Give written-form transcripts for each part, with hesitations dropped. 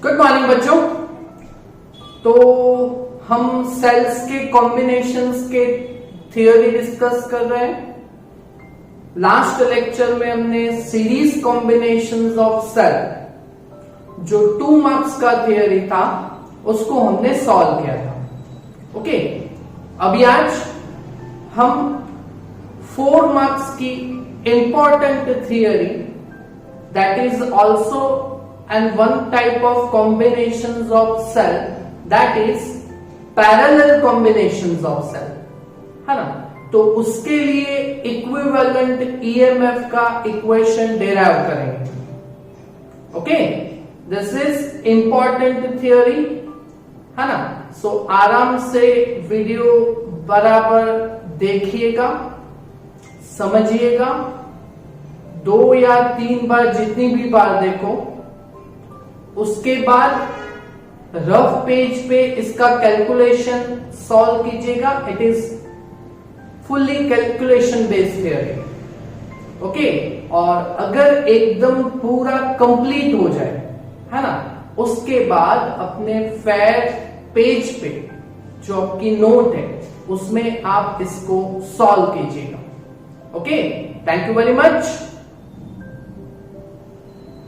Good morning बच्चों। तो हम सेल्स के कॉम्बिनेशंस के थियोरी डिस्कस कर रहे हैं। लास्ट लेक्चर में हमने सीरीज कॉम्बिनेशंस ऑफ सेल जो 2 मार्क्स का थियोरी था उसको हमने सॉल्व किया था। ओके, अभी आज हम 4 मार्क्स की important theory that is also and one type of combinations of cell that is parallel combinations of cell है ना। तो उसके लिए इक्विवेलेंट ईएमएफ का इक्वेशन डेराइव करेंगे। Okay, this is important theory है ना। सो आराम से वीडियो बराबर देखिएगा, समझिएगा। 2 या 3 बार, जितनी भी बार देखो, उसके बाद रफ पेज पे इसका कैलकुलेशन सॉल्व कीजिएगा। It is fully calculation based theory. Okay, और अगर एकदम पूरा कंप्लीट हो जाए है ना, उसके बाद अपने फेयर पेज पे जो आपकी नोट है उसमें आप इसको सॉल्व कीजिएगा। Okay, thank you very much.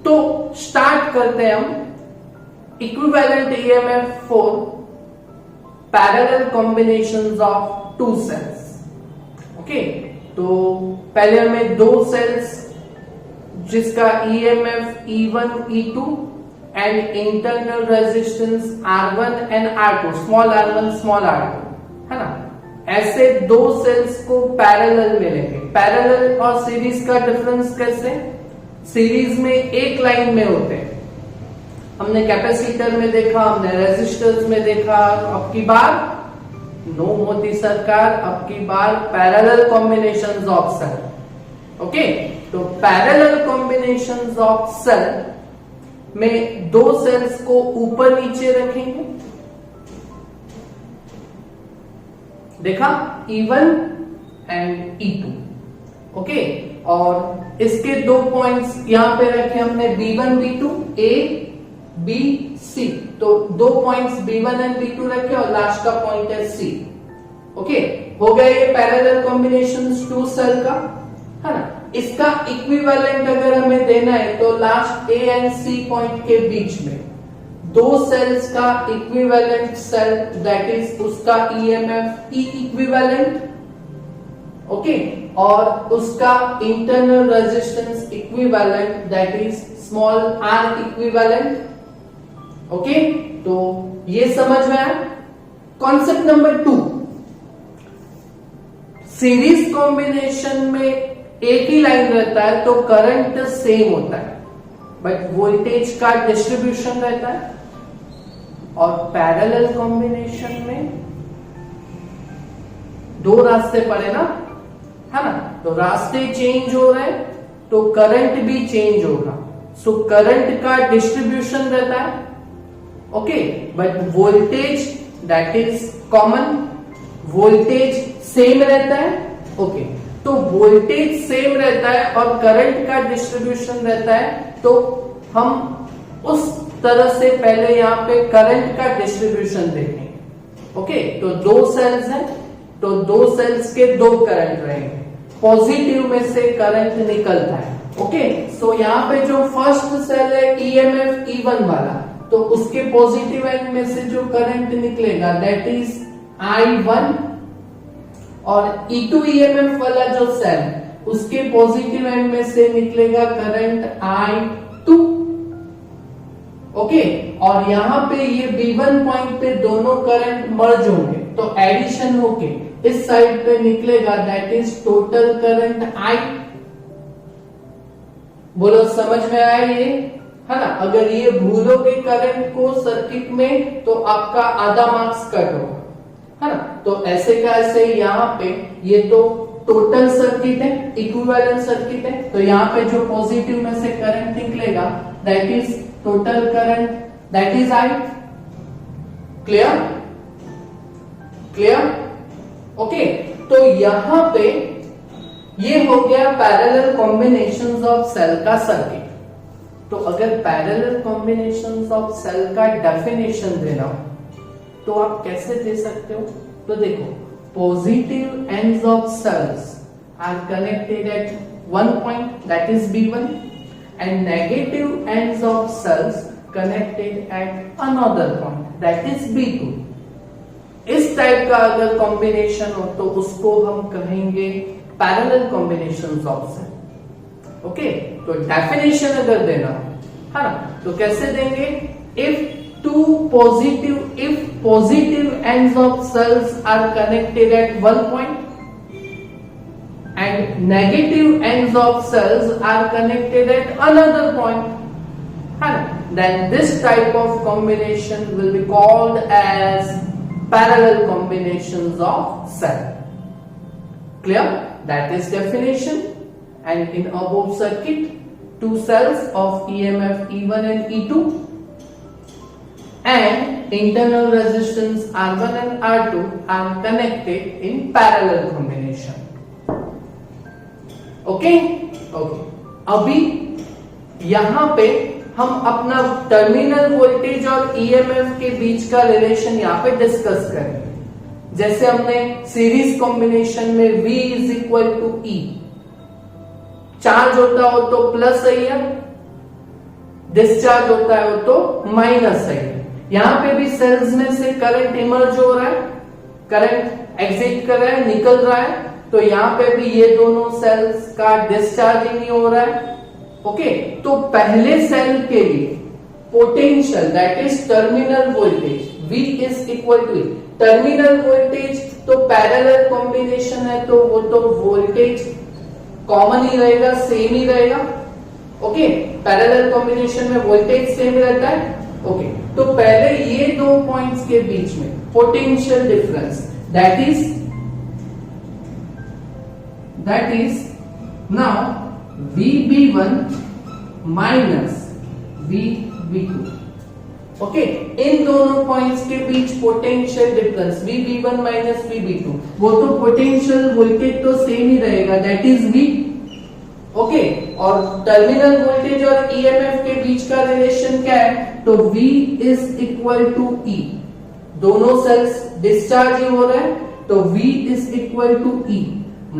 तो स्टार्ट करते हैं हम equivalent EMF for parallel combinations of 2 cells. ओके, तो पहले हमें 2 सेल्स जिसका EMF E1 E2 and internal resistance R1 and R2, small r1 small r2 है ना, ऐसे 2 सेल्स को पैरेलल में लेंगे। पैरेलल और सीरीज का डिफरेंस कैसे? सीरीज में एक लाइन में होते हैं, हमने कैपेसिटर में देखा, हमने रेजिस्टर्स में देखा। अब की बार नो मोदी सरकार, अब की बार parallel combinations of cell. Okay, तो पैरेलल कॉम्बिनेशंस ऑफ सेल में 2 सेल्स को ऊपर नीचे रखेंगे। देखा, E1 एंड E2। ओके, और इसके 2 पॉइंट्स यहां पे रखे हमने B1 B2, A B C। तो 2 पॉइंट्स B1 एंड B2 रखे और लास्ट का पॉइंट है C। ओके, हो गया ये पैरेलल कॉम्बिनेशंस 2 सेल का है ना। इसका इक्विवेलेंट अगर हमें देना है तो last A and C point के बीच में 2 सेल्स का इक्विवेलेंट सेल दैट इज उसका ईएमएफ E इक्विवेलेंट। ओके, और उसका internal resistance equivalent that is small r equivalent. Okay, तो ये समझ में आया। कॉन्सेप्ट नंबर 2, सीरीज कॉम्बिनेशन में एक ही लाइन रहता है तो करंट सेम होता है बट वोल्टेज का डिस्ट्रीब्यूशन रहता है। और पैरेलल कॉम्बिनेशन में 2 रास्ते पड़े ना, है ना, तो रास्ते चेंज हो रहे हैं तो करंट भी चेंज होगा। सो करंट का डिस्ट्रीब्यूशन रहता है। Okay, but voltage that is common, voltage same रहता है। ओके, तो वोल्टेज सेम रहता है और करंट का डिस्ट्रीब्यूशन रहता है, तो हम उस तरह से पहले यहां पे करंट का डिस्ट्रीब्यूशन देखेंगे। ओके, तो 2 सेल्स हैं तो 2 सेल्स के 2 करंट रहेंगे, पॉजिटिव में से करंट निकलता है। ओके, सो यहाँ पे जो फर्स्ट सेल है ईएमएफ E1 वाला, तो उसके पॉजिटिव एंड में से जो करंट निकलेगा दैट इज I1, और E2 ईएमएफ वाला जो सेल उसके पॉजिटिव एंड में से निकलेगा करंट I2। ओके, और यहाँ पे ये B1 पॉइंट पे दोनों करंट मर्ज होंगे तो एडिशन होके इस साइड पे निकलेगा that is total current I। बोलो समझ में आया ये है ना। अगर ये भूलोगे करंट को सर्किट में तो आपका आधा मार्क्स कट होगा है ना। तो ऐसे का ऐसे यहाँ पे ये तो टोटल सर्किट है, इक्विवेलेंट सर्किट है, तो यहाँ पे जो पॉजिटिव में से करंट निकलेगा that is total current that is I। Clear clear. Okay, तो यहां पे ये हो गया पैरेलल कॉम्बिनेशंस ऑफ सेल का सर्किट। तो अगर पैरेलल कॉम्बिनेशंस ऑफ सेल का डेफिनेशन देना हो तो आप कैसे दे सकते हो? तो देखो, positive ends of cells are connected at one point that is B1 and negative ends of cells connected at another point that is B2। इस टाइप का अगर कॉम्बिनेशन हो तो उसको हम कहेंगे parallel combinations of cell. Okay, तो definition अगर देना है ना तो कैसे देंगे? If positive ends of cells are connected at one point and negative ends of cells are connected at another point, then this type of combination will be called as parallel combinations of cell. Clear? That is definition. And in above circuit, two cells of EMF E1 and E2 and internal resistance R1 and R2 are connected in parallel combination. Okay? Okay. अभी यहां पे हम अपना terminal voltage और EMF के बीच का relation यहां पे डिस्कस करेंगे। जैसे हमने सीरीज कॉम्बिनेशन में V is equal to E, charge होता हो तो प्लस आई है, डिस्चार्ज होता है तो माइनस आई है। यहां पे भी सेल्स में से करंट इमर्ज हो रहा है, करंट एग्जिट कर रहा है, निकल रहा है, तो यहां पे भी ये दोनों सेल्स का डिस्चार्जिंग ही हो रहा है। ओके, तो पहले सेल के लिए potential that is terminal voltage V is equal to terminal voltage, तो पैरेलल कॉम्बिनेशन है तो वो तो वोल्टेज कॉमन ही रहेगा, सेम ही रहेगा। ओके, पैरेलल कॉम्बिनेशन में वोल्टेज सेम रहता है। ओके, तो पहले ये दो पॉइंट्स के बीच में potential difference that is now VB1 minus VB2। Okay, इन दोनों पॉइंट्स के बीच potential difference VB1 minus VB2, वो तो पोटेंशियल वोल्टेज तो सेम ही रहेगा दैट इज V। ओके, और टर्मिनल वोल्टेज और ईएमएफ के बीच का रिलेशन क्या है? तो V is equal to E, दोनों सेल्स डिस्चार्ज ही हो रहे हैं तो V is equal to E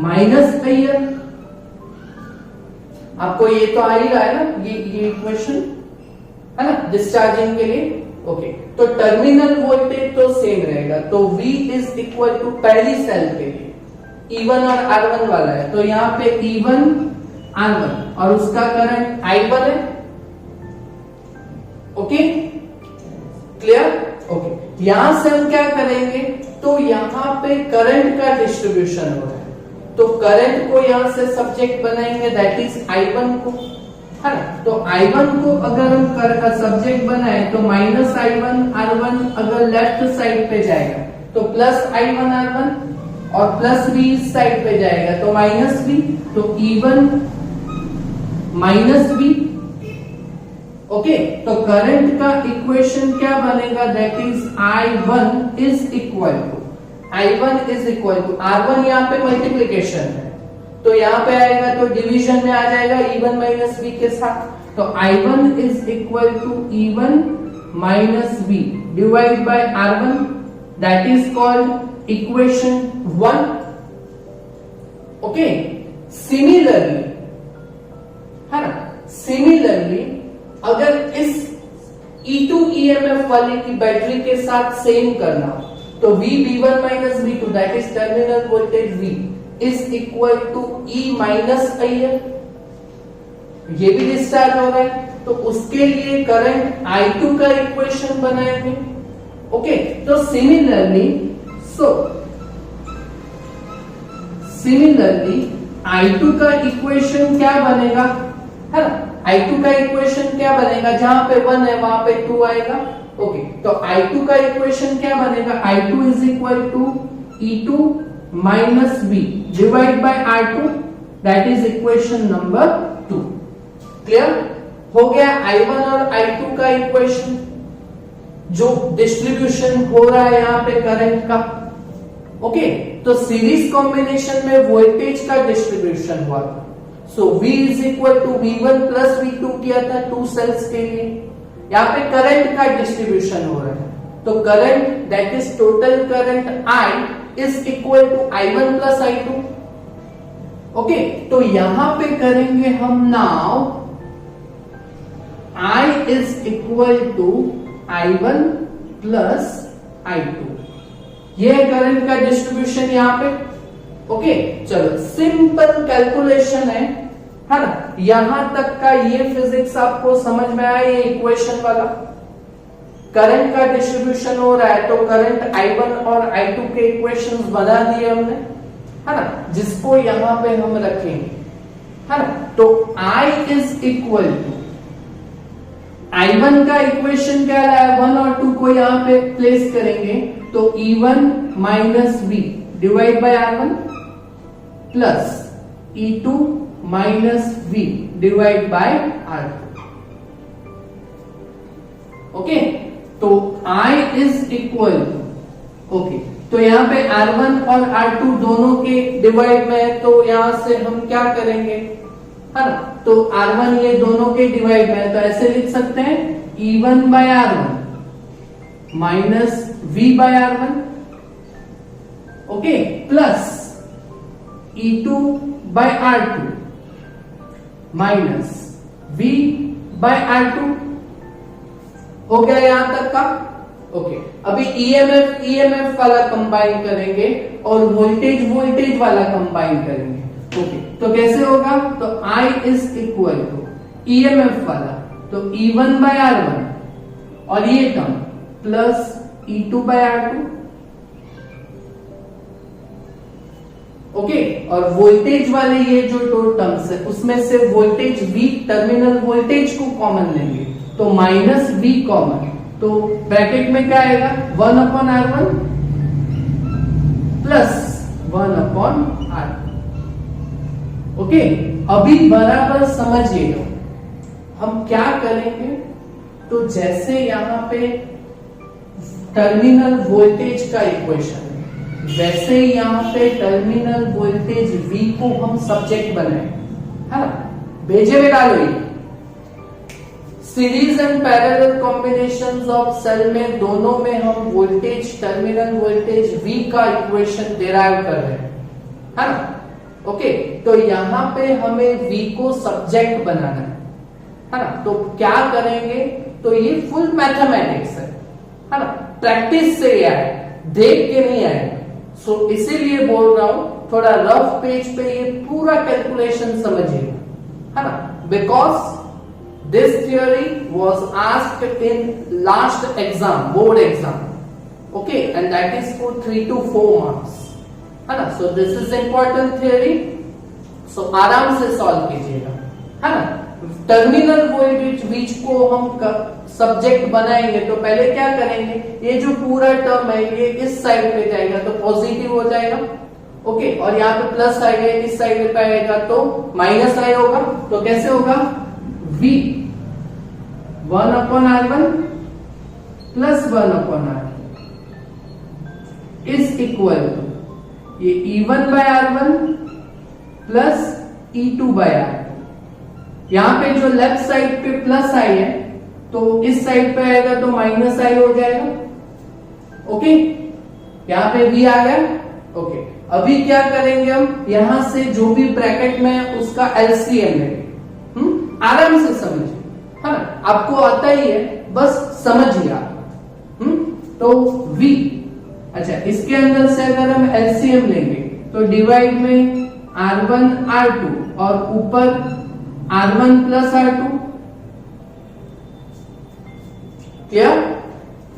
minus आइए। आपको ये तो आ ही रहा है ना, ये इक्वेशन है ना डिस्चार्जिंग के लिए। ओके, तो टर्मिनल वोल्टेज तो सेम रहेगा तो V इज इक्वल टू पहली सेल के लिए E1 और R1 वाला है तो यहाँ पे E1 R1 और उसका करंट I1 है। Okay, clear? ओके, यहां से हम क्या करेंगे? तो यहाँ पे करंट का डिस्ट्रीब्यूशन हो रहा है तो करंट को यहां से सब्जेक्ट बनाएंगे दैट इज I1 को, है ना। तो I1 को अगर हम सब्जेक्ट बनाए तो माइनस I1 R1 अगर लेफ्ट साइड पे जाएगा तो प्लस I1 R1 और प्लस V इस साइड पे जाएगा तो माइनस V, तो E1 माइनस V। ओके, तो करंट का इक्वेशन क्या बनेगा? That is I1 is equal to R1 यहाँ पे मल्टीप्लीकेशन है तो यहाँ पे आएगा तो डिवीजन में आ जाएगा E1 माइनस V के साथ, तो I1 is equal to E1 minus V divide by R1 that is called equation 1। Okay, similarly है ना, सिमिलरली अगर इस E2 EMF वाले की बैटरी के साथ सेम करना हो तो VB1 minus V2 that is terminal voltage V is equal to E minus IL, ये भी डिस्चार्ज हो रहा है तो उसके लिए करंट I2 का इक्वेशन बनाएंगे। ओके, तो सिमिलरली I2 का इक्वेशन क्या बनेगा, है ना। I2 का इक्वेशन क्या बनेगा? जहां पे 1 है वहां पे 2 आएगा। ओके, तो I2 का इक्वेशन क्या बनेगा? I2 is equal to E2 minus B divide by R2 that is equation number 2। Clear हो गया? I1 और I2 का इक्वेशन जो डिस्ट्रीब्यूशन हो रहा है यहाँ पे करंट का। ओके, तो सीरीज कॉम्बिनेशन में वोल्टेज का डिस्ट्रीब्यूशन हुआ था so V is equal to V1 plus V2 किया था 2 सेल्स के लिए। यहाँ पे करंट का डिस्ट्रीब्यूशन हो रहा है, तो current that is total current I is equal to I1 plus I2। Okay, तो यहां पे करेंगे हम now I is equal to I1 plus I2, ये करंट का डिस्ट्रीब्यूशन यहां पे। ओके, चलो सिंपल कैलकुलेशन है ना। यहां तक का ये फिजिक्स आपको समझ में आया, ये इक्वेशन वाला करंट का डिस्ट्रीब्यूशन हो रहा है, तो करंट I1 और I2 के इक्वेशंस बना दिए हमने, है ना, जिसको यहां पे हम रखेंगे, है ना। तो I is equal to I1 का इक्वेशन क्या है, 1 और 2 को यहां पे प्लेस करेंगे, तो E1 minus V divide by R1 plus E2 minus V divide by R2। Okay, तो I is equal to, okay, तो यहां पे R1 और R2 दोनों के डिवाइड में है, तो यहां से हम क्या करेंगे, है ना, तो R1 ये दोनों के डिवाइड में है, तो ऐसे लिख सकते हैं E1 by R1 minus V by R1, okay, plus E2 by R2 minus V by R2। हो गया यहां तक का। ओके, अभी ईएमएफ वाला कंबाइन करेंगे और वोल्टेज वाला कंबाइन करेंगे। ओके, तो कैसे होगा, तो I is equal to EMF वाला, तो E1 बाय R1 और ये term plus E2 by R2। Okay, और वोल्टेज वाले ये जो दो टर्म्स है उसमें से वोल्टेज V टर्मिनल वोल्टेज को कॉमन लेंगे, तो माइनस V कॉमन, तो ब्रैकेट में क्या आएगा 1 upon R1 plus 1 upon R2। Okay, अभी बराबर समझिएगा हम क्या करेंगे, तो जैसे यहां पे टर्मिनल वोल्टेज का इक्वेशन है, वैसे यहां पे टर्मिनल वोल्टेज V को हम सब्जेक्ट बनाए, है ना, भेजे में डालो ये series and parallel combinations of cell में दोनों में हम वोल्टेज टर्मिनल वोल्टेज V का इक्वेशन डिराइव कर रहे हैं, है ना। ओके, तो यहां पे हमें V को सब्जेक्ट बनाना है ना, तो क्या करेंगे, तो ये फुल मैथमेटिक्स है ना, प्रैक्टिस से आया, देख के नहीं आया, सो इसीलिए बोल रहा हूं थोड़ा रफ पेज पे ये पूरा कैलकुलेशन समझिए, है ना, because this theory was asked in last exam, board exam, okay, and that is for 3 to 4 marks, है ना। so this is important theory, so आराम से सॉल्व कीजिएगा, है ना। टर्मिनल वोल्टेज V को हम सब्जेक्ट बनाएंगे, तो पहले क्या करेंगे, ये जो पूरा टर्म है ये इस साइड पे जाएगा तो पॉजिटिव हो जाएगा, ओके, और यहाँ पे प्लस आएगा, इस साइड पे आएगा तो माइनस आई होगा, तो कैसे होगा V 1 upon R1 plus 1 upon R2 is equal to ये E1 by R1 plus E2 by R2। यहां पे जो लेफ्ट साइड पे प्लस आई है, तो इस साइड पे आएगा तो माइनस आई हो जाएगा, ओके, यहां पे V आ गया। ओके, अभी क्या करेंगे हम, यहां से जो भी ब्रैकेट में है उसका एलसीएम लेंगे, आराम से समझिए, है ना, आपको आता ही है, बस समझिए आप। तो V, अच्छा, इसके अंदर से अगर हम एलसीएम लेंगे तो डिवाइड में R1 R2 और ऊपर R1 प्लस R2, क्या,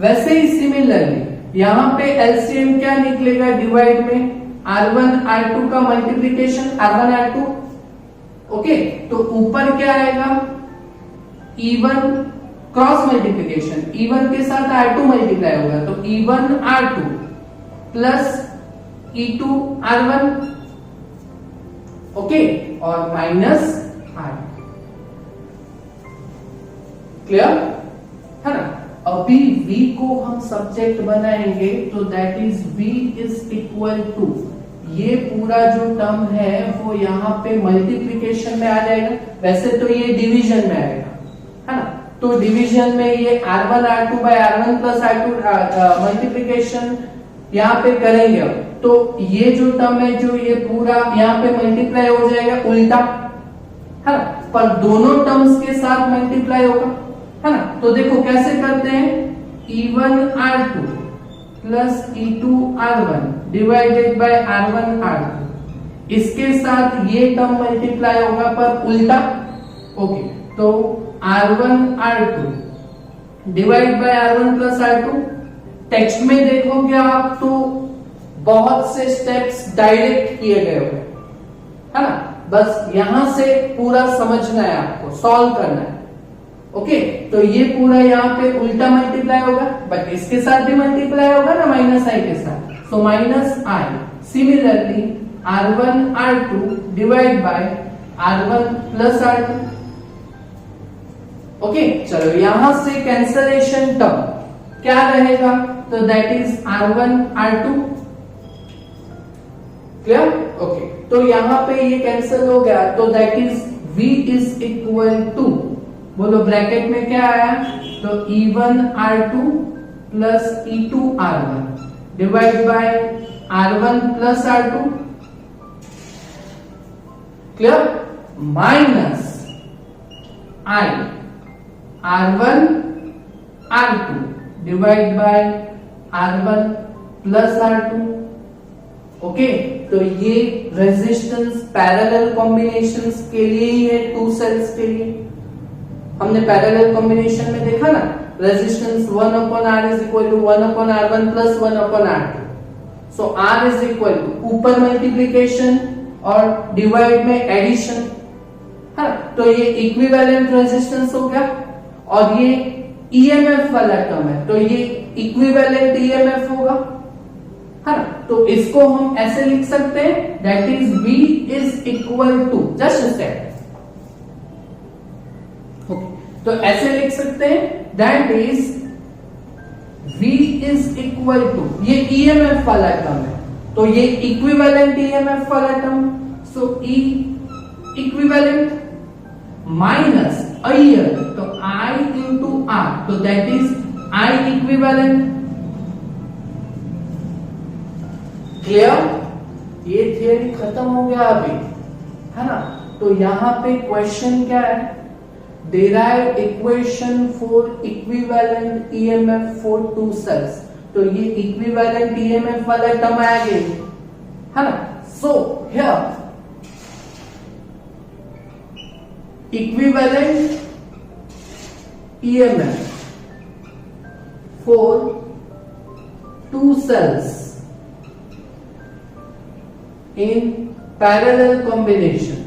वैसे ही सिमिलरली यहां पे एलसीएम क्या निकलेगा, डिवाइड में R1 R2 का मल्टीप्लीकेशन R1 R2, ओके, तो ऊपर क्या आएगा E1 क्रॉस मल्टीप्लीकेशन, E1 के साथ R2 मल्टीप्लाई होगा, तो E1 R2 plus E2 R1, okay, और माइनस R2, क्लियर, है ना। अभी V को हम सब्जेक्ट बनाएंगे, तो that is V is equal to ये पूरा जो टर्म है वो यहाँ पे मल्टीप्लिकेशन में आ जाएगा। वैसे तो ये डिवीजन में आएगा, है ना। तो डिवीजन में ये R1 R2 bye R1 plus R2 multiplication यहाँ पे करेंगे। तो ये जो टर्म है जो ये पूरा यहाँ पे मल्टीप्लाई हो जाएगा उल्टा, है ना, पर दोनों टर्म्स के साथ मल्टीप्लाई होगा, है ना। तो देखो कैसे करते हैं, E1 R2 plus E2 R1 divided by R1 R2, इसके साथ ये टर्म मल्टीप्लाई होगा पर उल्टा। ओके, तो R1 R2 divide by R1 plus R2। Text में देखोगे आप तो बहुत से स्टेप्स डायरेक्ट किए गए हुए, है ना। बस यहां से पूरा समझना है, आपको सॉल्व करना है। ओके, तो ये पूरा यहाँ पे उल्टा मल्टीप्लाई होगा, बट इसके साथ भी मल्टीप्लाई होगा ना माइनस आई के साथ, so minus I. Similarly R1 R2 divide by R1 plus R2। Okay, चलो यहां से कैंसलेशन टर्म क्या रहेगा, तो that is R1 R2। Clear? Okay, तो यहां पे ये कैंसिल हो गया, तो that is V is equal to, बोलो ब्रैकेट में क्या आया, तो E1 R2 plus E2 R1 divide by R1 plus R2। Clear? Minus I R1 R2 divide by R1 plus R2। Okay, तो ये रेजिस्टेंस पैरेलल कॉम्बिनेशंस के लिए ही है, टू सेल्स के लिए। हमने पैरेलल कॉम्बिनेशन में देखा ना, resistance 1 upon R is equal to 1 upon R1 plus 1 upon R2। So R is equal to ऊपर मल्टीप्लिकेशन और डिवाइड में एडिशन, है ना। तो ये इक्विवेलेंट रेजिस्टेंस हो गया, और ये ईएमएफ वाला टर्म है, तो ये इक्विवेलेंट ईएमएफ होगा, है ना। तो इसको हम ऐसे लिख सकते हैं, that is V is equal to, just step, तो ऐसे लिख सकते हैं, that is V is equal to, ये ईएमएफ वाला टर्म है, तो ये इक्विवेलेंट ईएमएफ वाला term, so E equivalent minus IR, तो I इंटू R, तो that is I equivalent. Clear? ये थियरी खत्म हो गया अभी, है ना। तो यहां पे क्वेश्चन क्या है, derive equation for equivalent EMF for two cells। तो ये equivalent EMF वाला टर्म आ गया, है ना। So here equivalent EMF for two cells in parallel combination,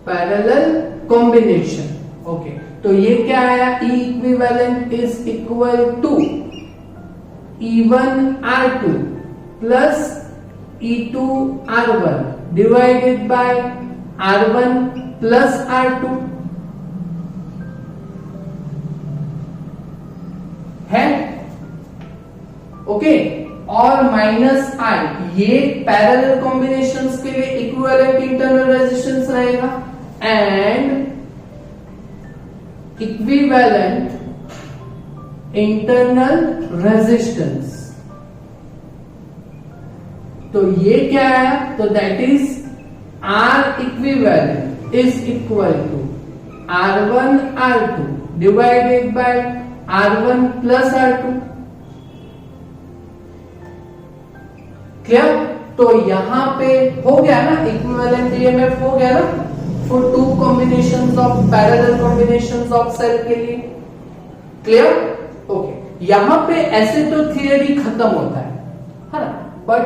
parallel combination. Okay, तो ये क्या आया, E equivalent is equal to E1 R2 plus E2 R1 divided by R1 plus R2 है। Okay, और माइनस I, ये parallel combinations के लिए equivalent internal resistance रहेगा, एंड इक्विवेलेंट इंटरनल रेजिस्टेंस। तो ये क्या है, तो that is R equivalent is equal to R1 R2 divided by R1 plus R2। Clear? तो यहां पे हो गया ना, इक्विवेलेंट ईएमएफ हो गया ना for two combinations of parallel combinations of cell के लिए। क्लियर? ओके, यहां पे ऐसे तो थियरी खत्म होता है ना, बट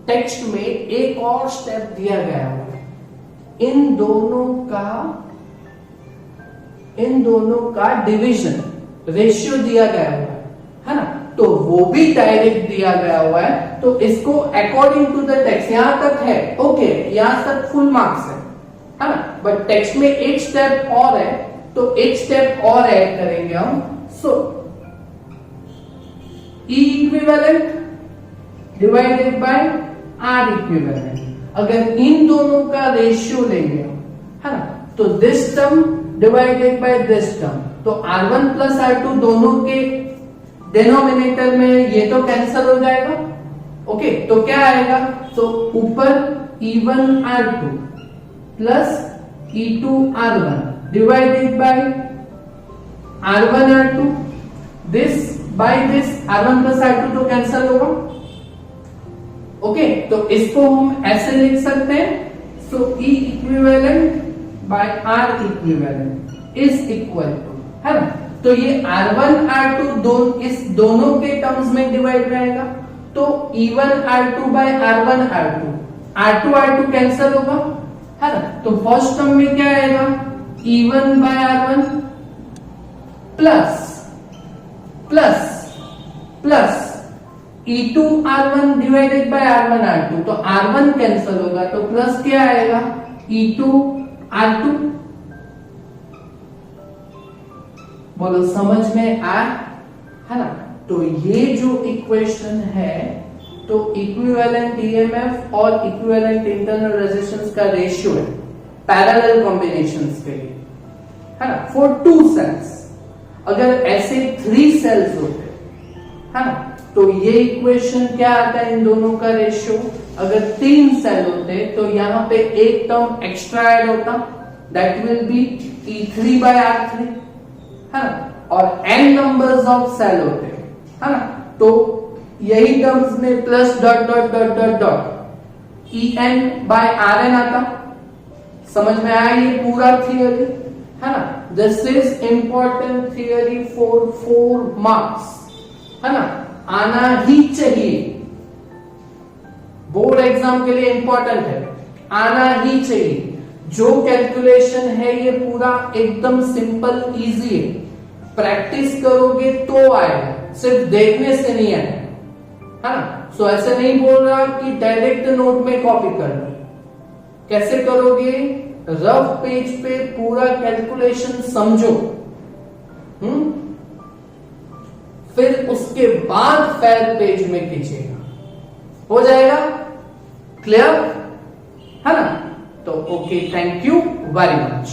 टेक्स्ट में एक और स्टेप दिया गया है, इन दोनों का डिवीजन रेशियो दिया गया हुआ है ना, तो वो भी डायरेक्ट दिया गया हुआ है। तो इसको अकॉर्डिंग टू द टेक्स्ट यहां तक है, ओके, यहां तक फुल मार्क्स है ना, बट टेक्स्ट में एक स्टेप और है, तो एक स्टेप और ऐड करेंगे हम। So E equivalent divided by R equivalent. अगर इन दोनों का रेशियो लेंगे है ना, तो this term divided by this term, तो R1 प्लस R2 दोनों के डिनोमिनेटर में ये तो कैंसिल हो जाएगा। ओके, तो क्या आएगा, तो ऊपर E1 R2 plus E2 R1 divided by R1 R2, this by this, R1 plus R2 तो कैंसिल होगा। ओके, तो इसको हम ऐसे लिख सकते हैं, so E equivalent by R equivalent is equal to, है ना, तो ये R1 R2 इस दोनों के टर्म्स में डिवाइड रहेगा, तो E1 R2 bye R1 R2 R2 cancel होगा, है ना, तो फर्स्ट टर्म में क्या आएगा, E1 by R1 plus E2 R1 divided by R1 R2, तो R1 कैंसिल होगा, तो प्लस क्या आएगा, E2 R2। बोलो समझ में आया, है ना। तो ये जो इक्वेशन है, तो इक्विवेलेंट ईएमएफ और इक्विवेलेंट इंटरनल रेजिस्टेंस का रेशियो है पैरेलल कॉम्बिनेशंस के लिए, है ना, फॉर 2 सेल्स। अगर ऐसे 3 सेल्स होते, है ना, तो ये इक्वेशन क्या आता है, इन दोनों का रेशियो। अगर 3 सेल होते तो यहां पे एक टर्म एक्स्ट्रा ऐड होता, that will be E3 by R3, है ना, और n नंबर्स ऑफ सेल होते, है ना, तो यही टर्म्स में plus dot dot dot dot dot En by Rn आता। समझ में आया ये पूरा थियरी, है ना। This is important theory for 4 marks, है ना, आना ही चाहिए, बोर्ड एग्जाम के लिए इंपॉर्टेंट है, आना ही चाहिए। जो कैलकुलेशन है ये पूरा एकदम सिंपल इजी है, प्रैक्टिस करोगे तो आएगा, सिर्फ देखने से नहीं आएगा, है ना। सो ऐसे नहीं बोल रहा कि डायरेक्ट नोट में कॉपी करना, कैसे करोगे, रफ पेज पे पूरा कैलकुलेशन समझो, फिर उसके बाद फेयर पेज में कीजिएगा, हो जाएगा क्लियर, है ना। तो okay, thank you very much.